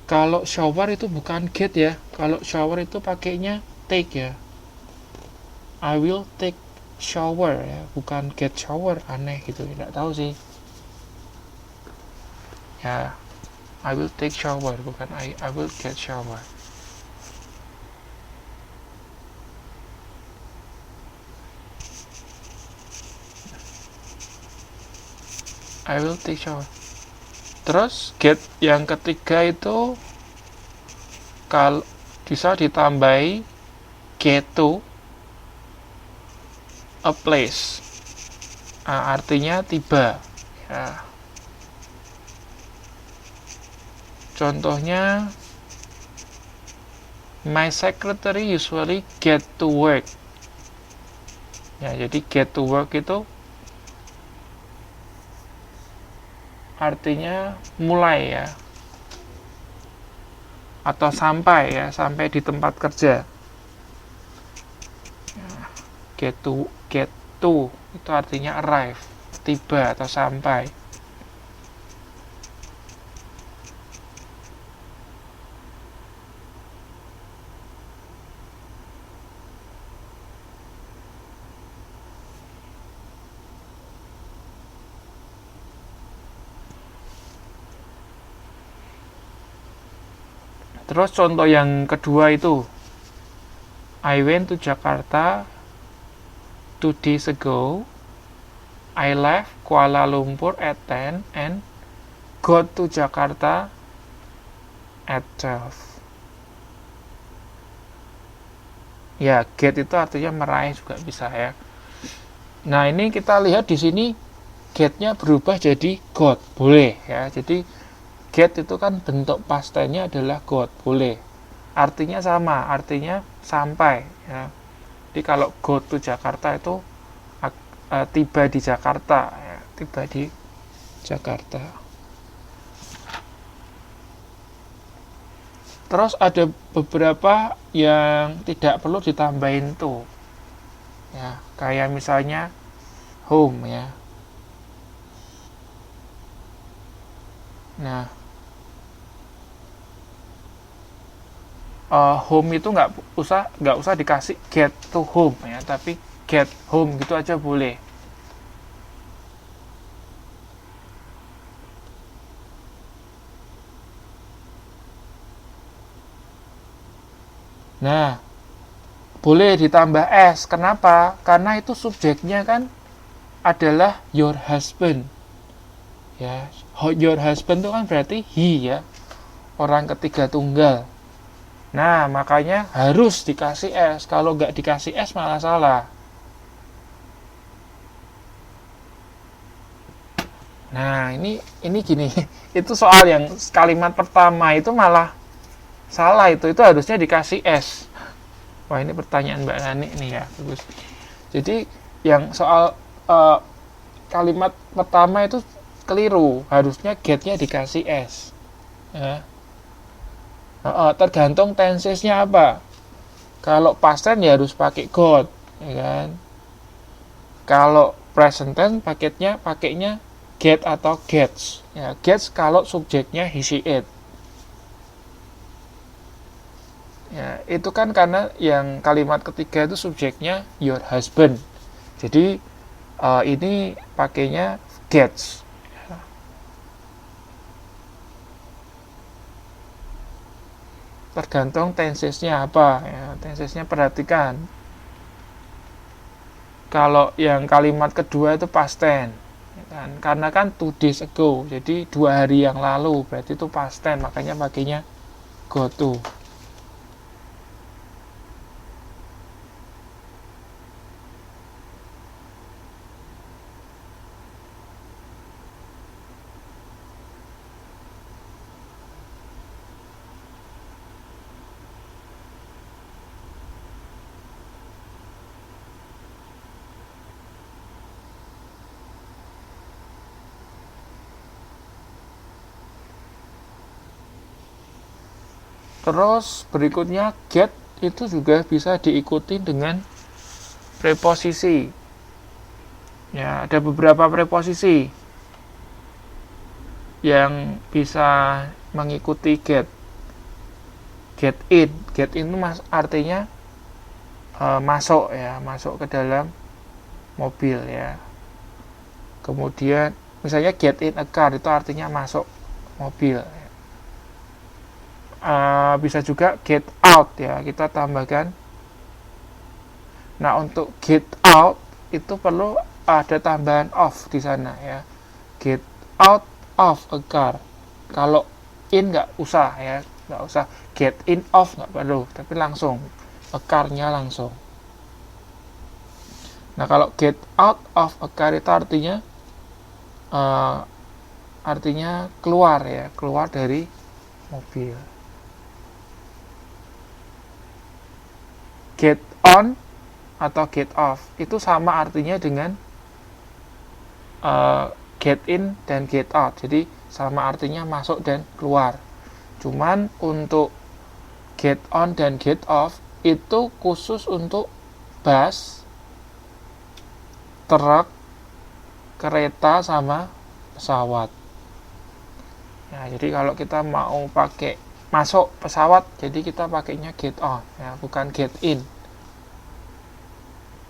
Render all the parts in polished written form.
Kalau shower itu bukan get ya. Kalau shower itu pakainya take ya. I will take shower ya, bukan get shower. Aneh gitu, tidak tahu sih ya. I will take shower, bukan I will get shower. I will take shower. Terus get yang ketiga itu kalau bisa ditambahi get to a place. Artinya tiba ya. Contohnya, my secretary usually get to work ya. Jadi get to work itu artinya mulai ya, atau sampai ya, sampai di tempat kerja. Get to itu artinya arrive, tiba atau sampai. Terus contoh yang kedua itu, I went to Jakarta 2 days ago. I left Kuala Lumpur at 10 and got to Jakarta at 12. Ya, get itu artinya meraih juga bisa ya. Nah, ini kita lihat di sini get-nya berubah jadi got, boleh ya. Jadi get itu kan bentuk past tense-nya adalah got, boleh. Artinya sama, artinya sampai ya. Jadi kalau go to Jakarta itu tiba di Jakarta ya, tiba di Jakarta. Terus ada beberapa yang tidak perlu ditambahin tuh ya, kayak misalnya home ya. Nah, home itu nggak usah dikasih get to home ya, tapi get home gitu aja boleh. Nah, boleh ditambah s. Kenapa? Karena itu subjeknya kan adalah your husband ya. Your husband itu kan berarti he ya, orang ketiga tunggal. Nah, makanya harus dikasih S. Kalau nggak dikasih S malah salah. Nah, ini gini. Itu soal yang kalimat pertama itu malah salah itu. Itu harusnya dikasih S. Wah, ini pertanyaan Mbak Nani nih ya. Bagus. Jadi, yang soal kalimat pertama itu keliru. Harusnya get-nya dikasih S. Ya. Tergantung tensesnya apa. Kalau past tense ya harus pakai got, ya kan. Kalau present tense pakainya get atau gets. Ya, gets kalau subjeknya he she it. Ya, itu kan karena yang kalimat ketiga itu subjeknya your husband. Jadi ini pakainya gets. Tergantung tensesnya apa ya, tensesnya perhatikan. Kalau yang kalimat kedua itu past tense ya kan? Karena kan 2 days ago, jadi 2 hari yang lalu, berarti itu past tense, makanya pakainya go to. Terus berikutnya get itu juga bisa diikuti dengan preposisi. Ya, ada beberapa preposisi yang bisa mengikuti get. get in. Get in itu artinya masuk ya, masuk ke dalam mobil ya. Kemudian misalnya get in a car itu artinya masuk mobil. Bisa juga get out ya, kita tambahkan. Nah, untuk get out itu perlu ada tambahan of di sana ya. Get out of a car. Kalau in nggak usah ya, nggak usah get in of, nggak perlu, tapi langsung a car-nya langsung. Nah, kalau get out of a car itu artinya keluar ya, keluar dari mobil. Get on atau get off itu sama artinya dengan get in dan get out, jadi sama artinya masuk dan keluar. Cuman untuk get on dan get off itu khusus untuk bus, truk, kereta, sama pesawat. Nah, jadi kalau kita mau pakai masuk pesawat, jadi kita pakainya get on ya, bukan get in.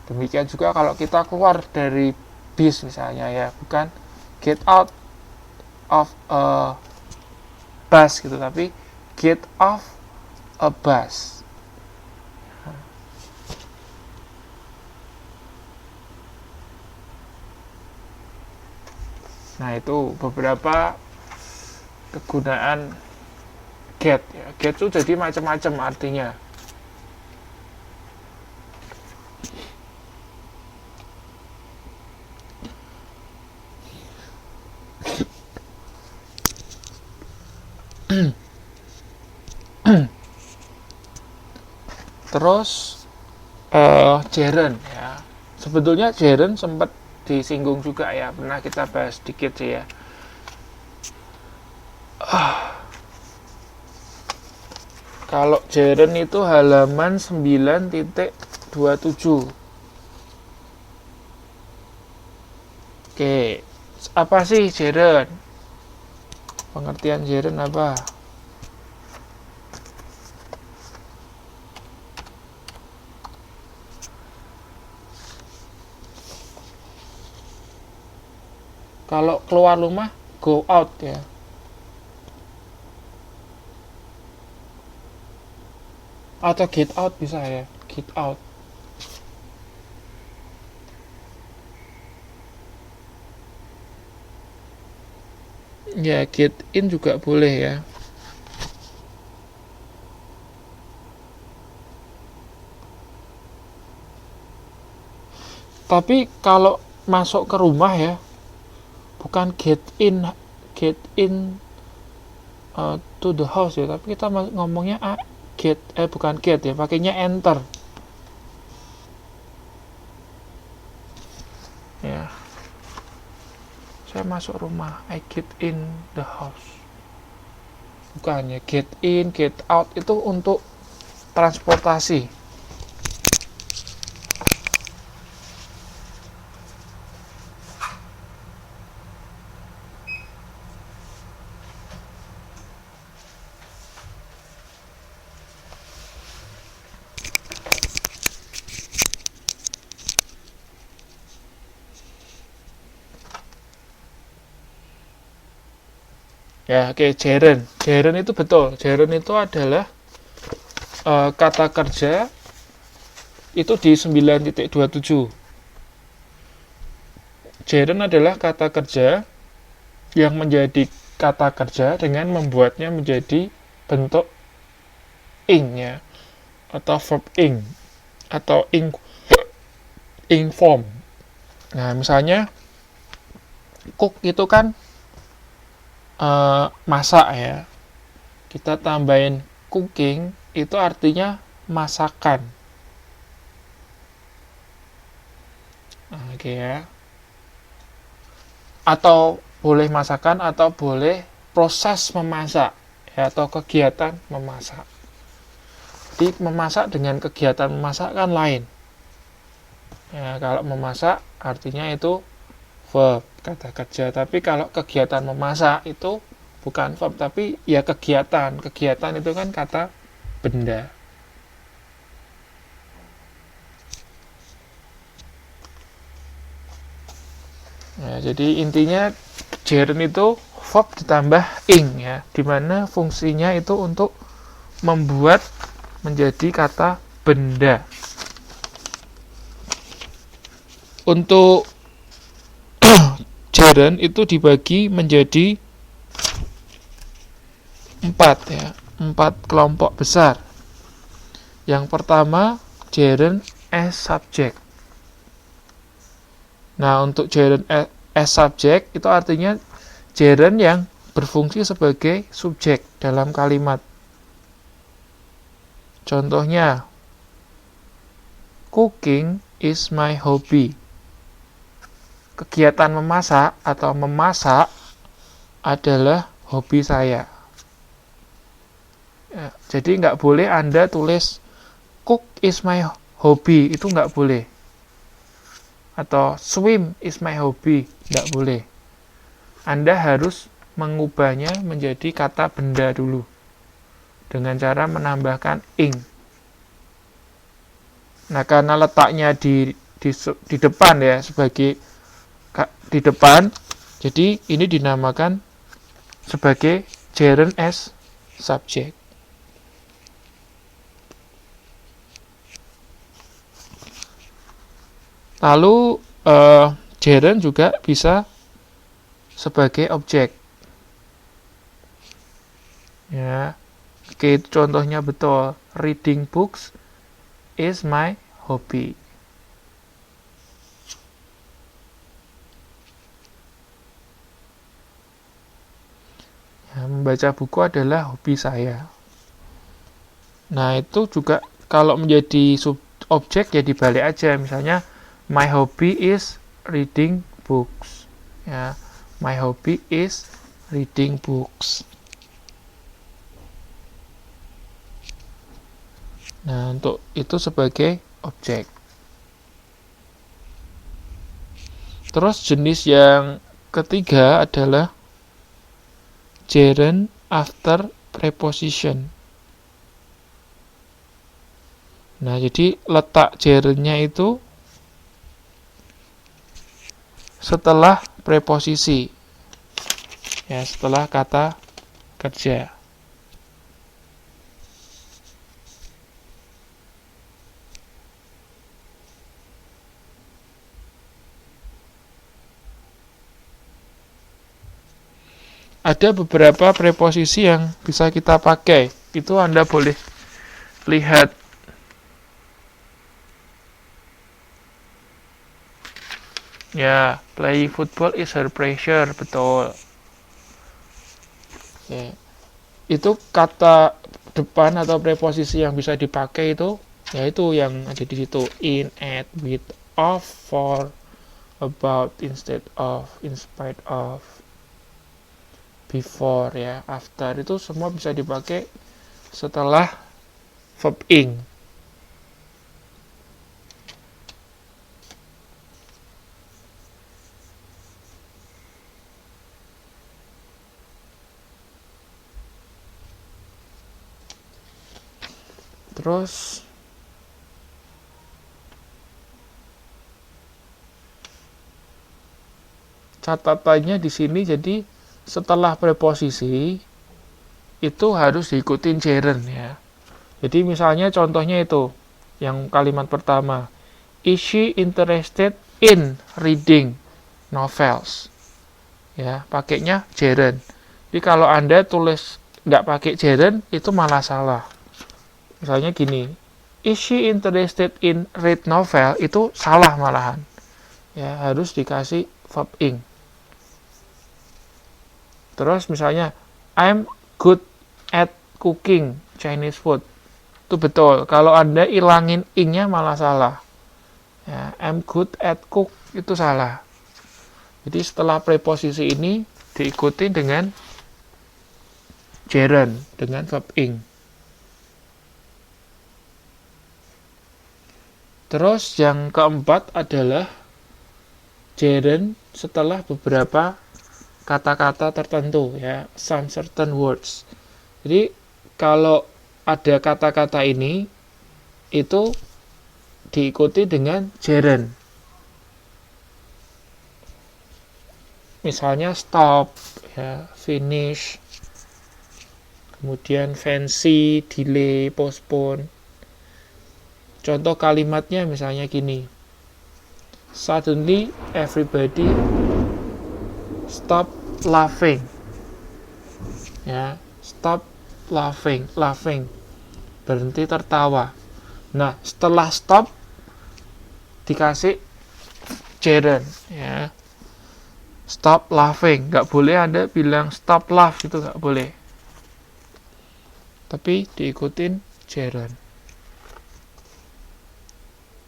Demikian juga kalau kita keluar dari bis misalnya ya, bukan get out of a bus gitu, tapi get off a bus. Nah, itu beberapa kegunaan get ya. Get itu jadi macam-macam artinya. Terus gerund ya. Sebetulnya gerund sempat disinggung juga ya, pernah kita bahas sedikit sih ya. Kalau gerund itu halaman 9.27. Oke, apa sih gerund? Pengertian gerund apa? Kalau keluar rumah, go out ya. Atau get out bisa ya, get out. Ya, get in juga boleh ya. Tapi kalau masuk ke rumah ya, bukan get in to the house ya, tapi kita ngomongnya bukan get ya, pakainya enter ya. Saya masuk rumah, I get in the house. Bukan ya, get in, get out itu untuk transportasi. Ya, oke, gerund. Gerund itu betul. Gerund itu adalah kata kerja itu di 9.27. Gerund adalah kata kerja yang menjadi kata kerja dengan membuatnya menjadi bentuk ing ya, atau verb ing atau ing form. Nah, misalnya cook itu kan masak ya, kita tambahin cooking itu artinya masakan. Oke ya, atau boleh masakan atau boleh proses memasak ya, atau kegiatan memasak. Jadi memasak dengan kegiatan memasak kan lain ya. Kalau memasak artinya itu verb, kata kerja. Tapi kalau kegiatan memasak itu bukan verb, tapi ya kegiatan. Kegiatan itu kan kata benda. Nah, jadi intinya gerund itu verb ditambah ing ya, dimana fungsinya itu untuk membuat menjadi kata benda. Untuk gerund itu dibagi menjadi 4 ya, 4 kelompok besar. Yang pertama gerund as subject. Nah, untuk gerund as subject itu artinya gerund yang berfungsi sebagai subjek dalam kalimat. Contohnya, cooking is my hobby. Kegiatan memasak atau memasak adalah hobi saya. Ya, jadi nggak boleh Anda tulis cook is my hobby, itu nggak boleh. Atau swim is my hobby, nggak boleh. Anda harus mengubahnya menjadi kata benda dulu dengan cara menambahkan ing. Nah, karena letaknya di depan ya, sebagai di depan, jadi ini dinamakan sebagai gerund as subject. Lalu gerund juga bisa sebagai objek. Ya, oke, contohnya betul. Reading books is my hobby. Ya, membaca buku adalah hobi saya. Nah, itu juga kalau menjadi objek ya dibalik aja. Misalnya, my hobby is reading books. Ya, my hobby is reading books. Nah, untuk itu sebagai objek. Terus jenis yang ketiga adalah gerund after preposition. Nah, jadi letak gerundnya itu setelah preposisi. Ya, setelah kata kerja. Ada beberapa preposisi yang bisa kita pakai. Itu Anda boleh lihat. Ya, play football is her pleasure, betul. Oke. Itu kata depan atau preposisi yang bisa dipakai itu, yaitu yang ada di situ: in, at, with, of, for, about, instead of, in spite of, before, ya, after. Itu semua bisa dipakai setelah verb ing. Terus catatannya di sini, jadi setelah preposisi itu harus diikutin gerund ya. Jadi misalnya contohnya itu yang kalimat pertama, is she interested in reading novels? Ya, pakainya gerund. Jadi kalau Anda tulis nggak pakai gerund itu malah salah. Misalnya gini, is she interested in read novel? Itu salah malahan. Ya, harus dikasih verb ing. Terus misalnya, I'm good at cooking Chinese food. Itu betul. Kalau Anda ilangin ing-nya malah salah. Ya, I'm good at cook itu salah. Jadi setelah preposisi ini diikuti dengan gerund, dengan verb ing. Terus yang keempat adalah gerund setelah beberapa kata-kata tertentu ya, some certain words. Jadi kalau ada kata-kata ini itu diikuti dengan gerund. Misalnya stop, ya, finish, kemudian fancy, delay, postpone. Contoh kalimatnya misalnya gini. Suddenly everybody stop laughing. Ya, stop laughing, berhenti tertawa. Nah, setelah stop dikasih gerund, ya. Stop laughing, nggak boleh Anda bilang stop laugh, itu nggak boleh. Tapi diikutin gerund.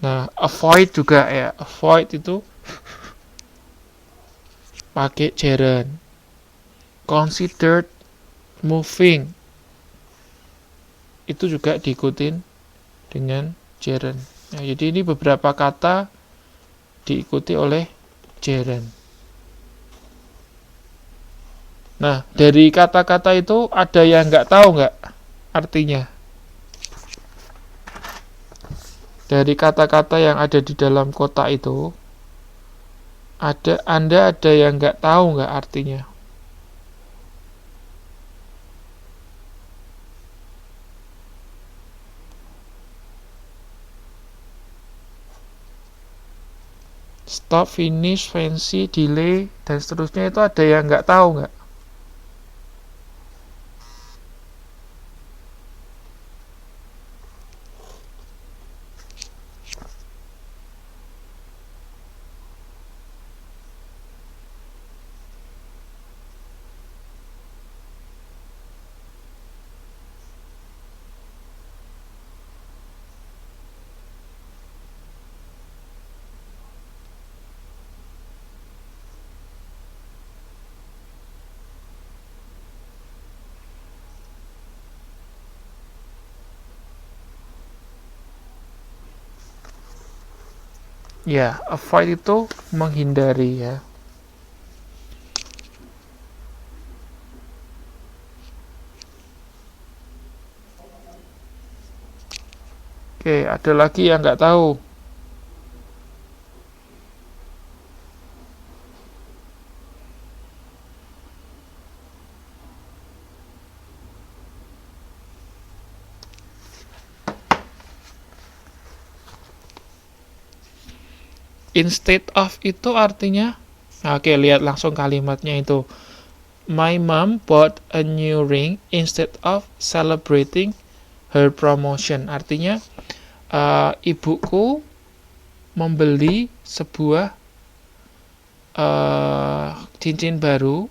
Nah, avoid juga ya, avoid itu pakai gerund. Considered moving, itu juga diikutin dengan gerund. Nah, jadi ini beberapa kata diikuti oleh gerund. Nah, dari kata-kata itu ada yang nggak tahu nggak artinya? Dari kata-kata yang ada di dalam kotak itu, Anda ada yang nggak tahu nggak artinya? Stop, finish, fancy, delay, dan seterusnya itu ada yang nggak tahu nggak? Ya, avoid itu menghindari ya. Oke, ada lagi yang nggak tahu. Instead of itu artinya, oke, lihat langsung kalimatnya itu. My mom bought a new ring instead of celebrating her promotion. Artinya, ibuku membeli sebuah cincin baru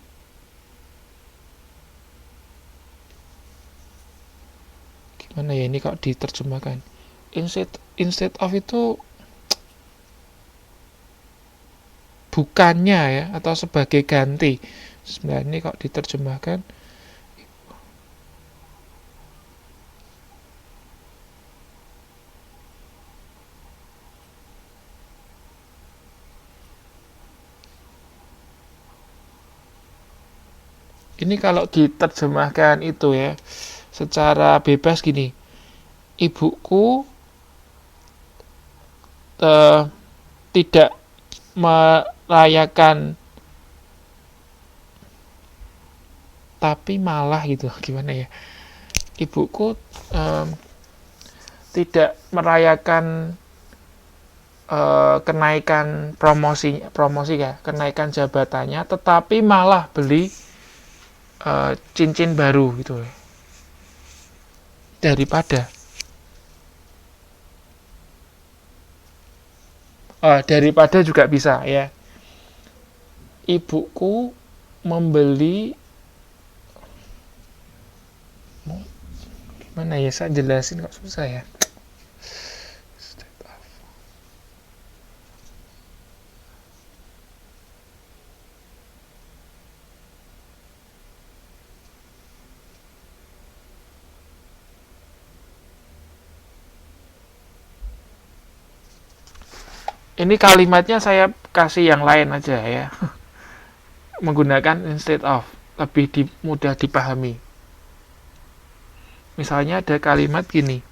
gimana ya ini kok diterjemahkan. Instead of itu bukannya ya, atau sebagai ganti. Sebenarnya ini kok diterjemahkan ini kalau diterjemahkan itu ya secara bebas gini, ibuku tidak merayakan tapi malah gitu, gimana ya, ibuku tidak merayakan kenaikan promosi ya, kenaikan jabatannya, tetapi malah beli cincin baru gitu, daripada juga bisa ya. Ibuku membeli, gimana ya, saya jelasin kok susah ya. Ini kalimatnya saya kasih yang lain aja ya. Menggunakan instead of, lebih mudah dipahami. Misalnya ada kalimat gini.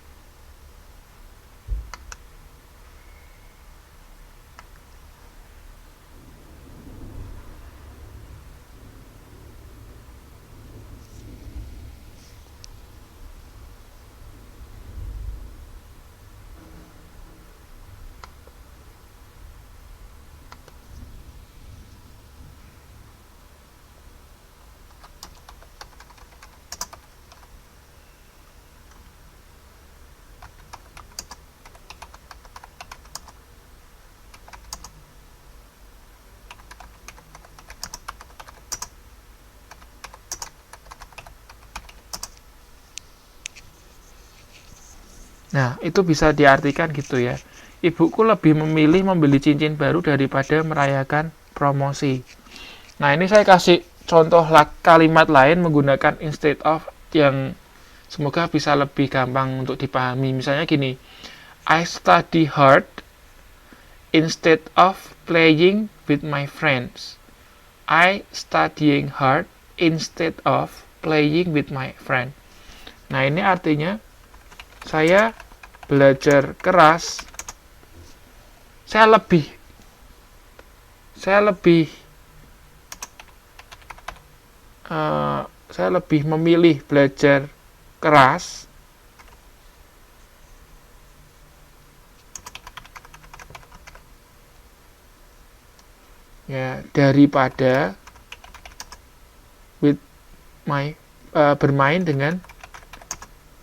Nah, itu bisa diartikan gitu ya. Ibuku lebih memilih membeli cincin baru daripada merayakan promosi. Nah, ini saya kasih contoh kalimat lain menggunakan instead of yang semoga bisa lebih gampang untuk dipahami. Misalnya gini, I study hard instead of playing with my friends. I studying hard instead of playing with my friend. Nah, ini artinya saya belajar keras, saya lebih memilih belajar keras ya daripada with my bermain dengan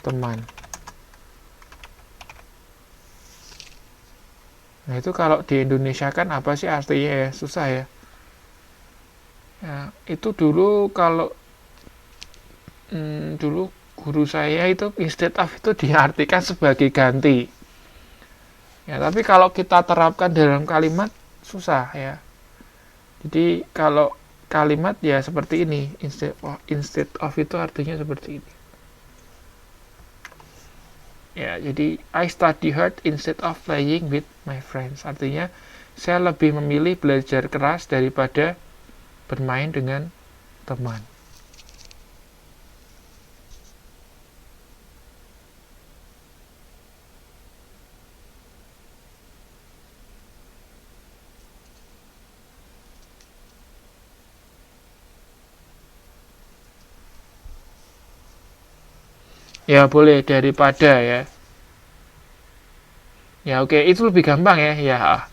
teman. Nah, itu kalau di Indonesia kan apa sih artinya ya? Susah ya. Ya, itu dulu kalau dulu guru saya itu instead of itu diartikan sebagai ganti. Ya, tapi kalau kita terapkan dalam kalimat susah ya. Jadi kalau kalimat ya seperti ini, instead of itu artinya seperti ini. Ya, jadi I study hard instead of playing with my friends. Artinya saya lebih memilih belajar keras daripada bermain dengan teman. Ya boleh daripada ya. Ya oke, itu lebih gampang ya. Ya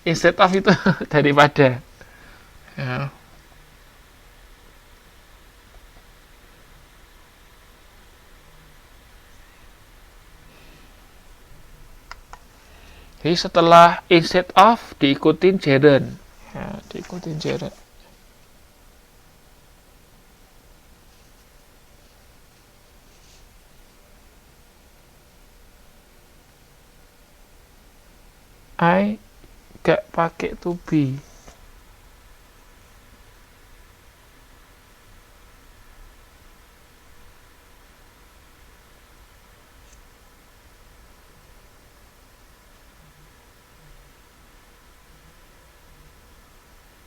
instead of itu daripada. Ya. Jadi setelah instead of diikutin gerund. Ya, diikutin gerund. I gak pakai to be.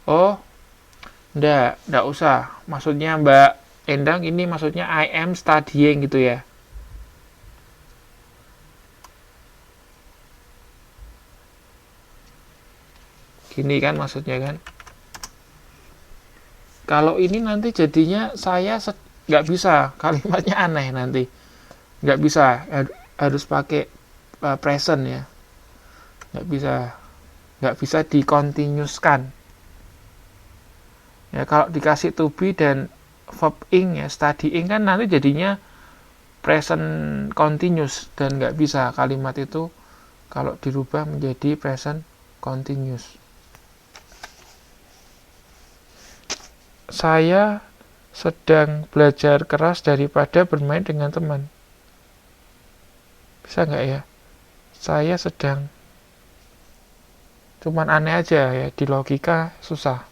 Oh, enggak usah. Maksudnya Mbak Endang ini maksudnya I am studying gitu ya. Gini kan maksudnya kan. Kalau ini nanti jadinya saya nggak bisa, kalimatnya aneh nanti. Nggak bisa, harus pakai present ya. Nggak bisa dikontinueskan. Ya kalau dikasih to be dan verb ing ya, studying kan nanti jadinya present continuous dan nggak bisa kalimat itu kalau dirubah menjadi present continuous. Saya sedang belajar keras daripada bermain dengan teman. Bisa nggak ya? Saya sedang. Cuman aneh aja ya, di logika susah.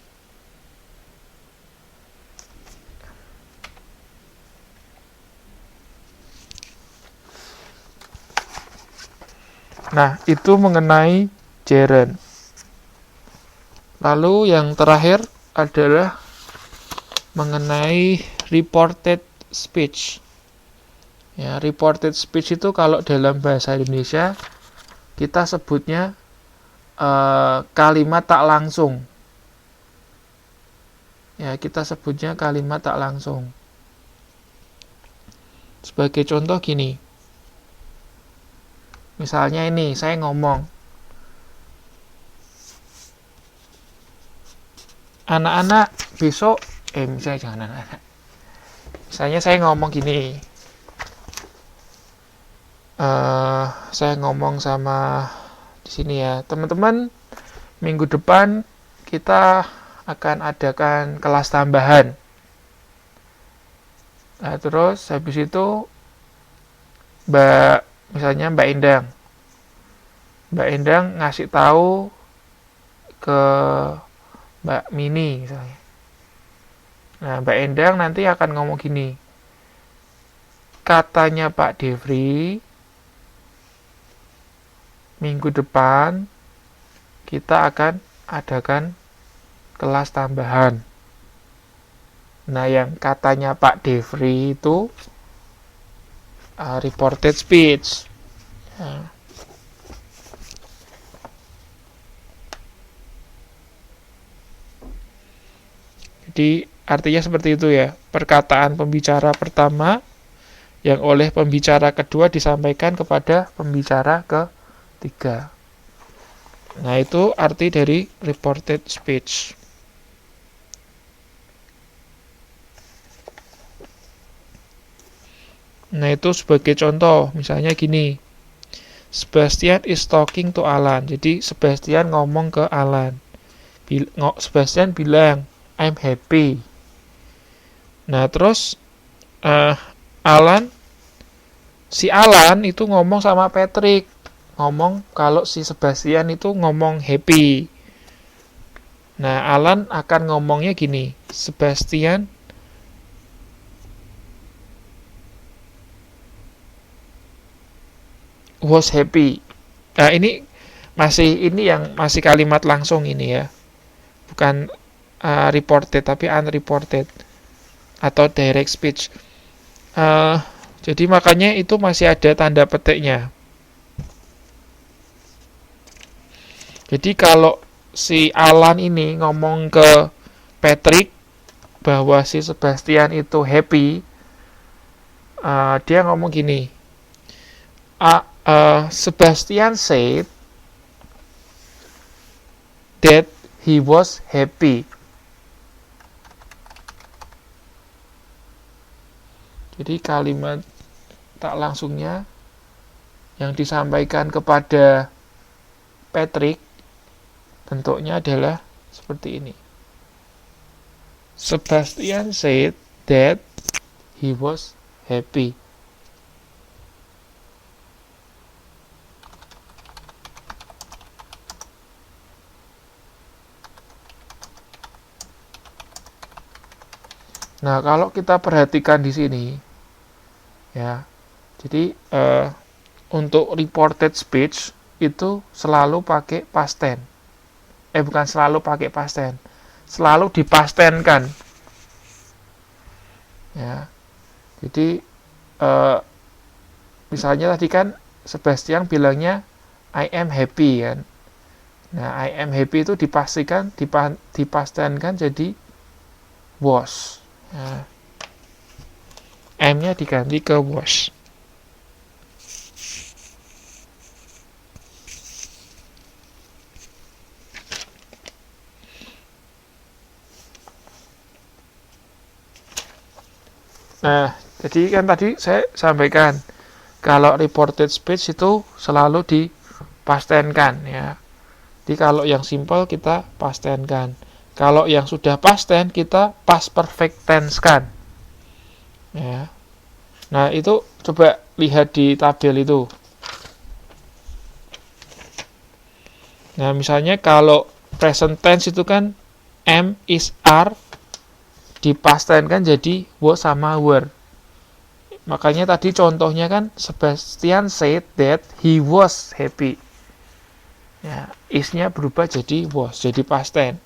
Nah, itu mengenai gerund. Lalu yang terakhir adalah mengenai reported speech. Ya, reported speech itu kalau dalam bahasa Indonesia kita sebutnya kalimat tak langsung. Ya, kita sebutnya kalimat tak langsung. Sebagai contoh gini. Misalnya ini, saya ngomong. Anak-anak besok, misalnya jangan anak-anak. Misalnya saya ngomong gini. Saya ngomong sama di sini ya, teman-teman, minggu depan kita akan adakan kelas tambahan. Nah, terus habis itu misalnya Mbak Endang ngasih tahu ke Mbak Mini misalnya. Nah, Mbak Endang nanti akan ngomong gini. Katanya Pak Devri, minggu depan kita akan adakan kelas tambahan. Nah, yang katanya Pak Devri itu reported speech. Nah. Jadi artinya seperti itu ya. Perkataan pembicara pertama yang oleh pembicara kedua disampaikan kepada pembicara ketiga. Nah, itu arti dari reported speech. Nah, itu sebagai contoh, misalnya gini. Sebastian is talking to Alan. Jadi, Sebastian ngomong ke Alan. Sebastian bilang, I'm happy. Nah, terus si Alan itu ngomong sama Patrick. Ngomong kalau si Sebastian itu ngomong happy. Nah, Alan akan ngomongnya gini. Sebastian was happy. Nah, ini yang masih kalimat langsung ini ya. Bukan reported tapi unreported atau direct speech. Jadi makanya itu masih ada tanda petiknya. Jadi kalau si Alan ini ngomong ke Patrick bahwa si Sebastian itu happy, dia ngomong gini. Sebastian said that he was happy. Jadi kalimat tak langsungnya yang disampaikan kepada Patrick bentuknya adalah seperti ini. Sebastian said that he was happy. Nah, kalau kita perhatikan di sini, ya, jadi untuk reported speech itu selalu pakai past tense. Bukan selalu pakai past tense, selalu dipastenkan. Ya, jadi misalnya tadi kan Sebastian bilangnya I am happy kan. Nah, I am happy itu dipastenkan jadi was. Nah, M-nya diganti ke was. Nah, jadi kan tadi saya sampaikan kalau reported speech itu selalu dipastenkan ya. Jadi kalau yang simple kita pastenkan. Kalau yang sudah past tense kita past perfect tense kan. Ya. Nah, itu coba lihat di tabel itu. Nah, misalnya kalau present tense itu kan am, is, are dipastenkan jadi was sama were. Makanya tadi contohnya kan Sebastian said that he was happy. Ya, is-nya berubah jadi was, jadi past tense.